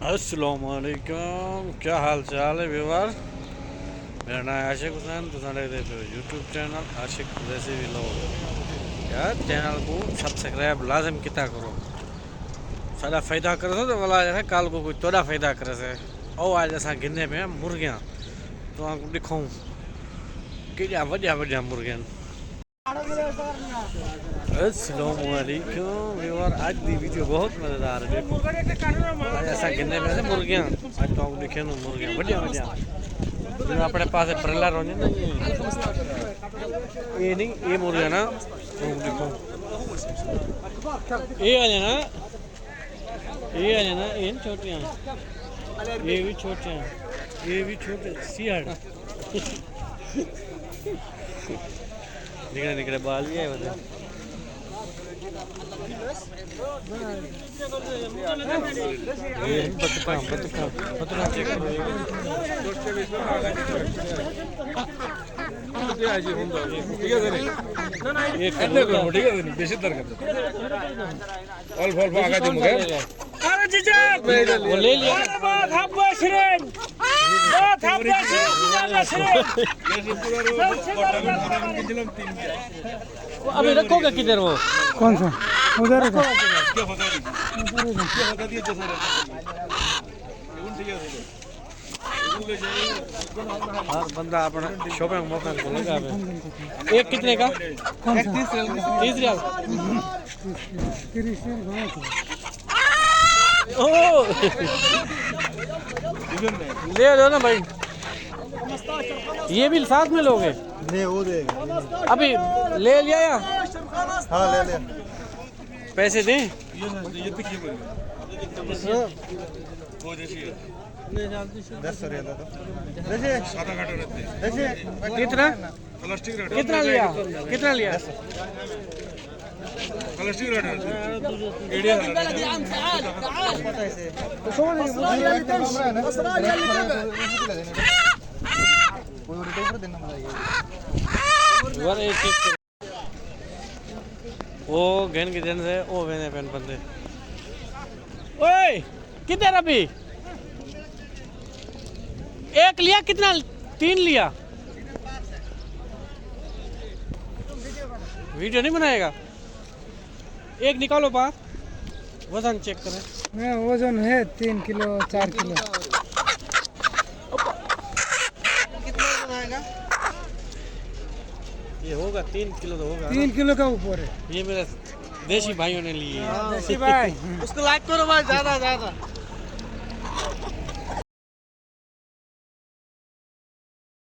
अस्सलामुअलैकुम, क्या हाल चाल है व्यूअर। मेरा नाम आशिक हुसैन, तो देखते हो यूट्यूब चैनल आशिक वैसे भी लोग यार चैनल को सब्सक्राइब लाजम किता करो। सारा फ़ायदा करे तो वाला है कल को कोई तोड़ा फ़ायदा करे से और आज असां गिने पे मुर्गियाँ तो आपको दिखाऊं केड़ा वड्या वड्या मुर्गियां। अस्सलामुअलैकुम व्यूअर, आज दी वीडियो बहुत मज़ेदार है। आज असां गिने पे मुर्गियां, आज तो आपको दिखे मुर्गियां वड्या वड्या जो अपने पास ब्रॉयलर होने ना ये नहीं ये मुर्गियां ना देखो ये आ जाना ये छोटियां ये भी छोटे हैं ये भी छोटे सियाड़ निकले निकले बाल भी है बता ले लिया अभी रखोगे किधर वो कौन सा उधर है हर बंदा अपना शॉपिंग मौका को लगा है। एक कितने का? कौन सा 30 रियाल 30 रियाल ओह ले लो ना भाई, ये भी साथ में लोगे? नहीं वो देगा अभी ले लिया या? हाँ ले ले पैसे दें? दस रियाल कितना कितना लिया कितना लिया? वो गहन के दिन से ओ वेने पेन बंदे ओए किधर अभी एक लिया कितना 3 लिया? वीडियो नहीं बनाएगा? एक निकालो बाहर वजन चेक करें। मैं वजन है 3 किलो 4 किलो। कितना बनाएगा? ये होगा 3 किलो तो होगा 3 किलो का ऊपर है। ये मेरे देशी भाइयों ने लिए देसी भाई उसको लाइक करो भाई, ज्यादा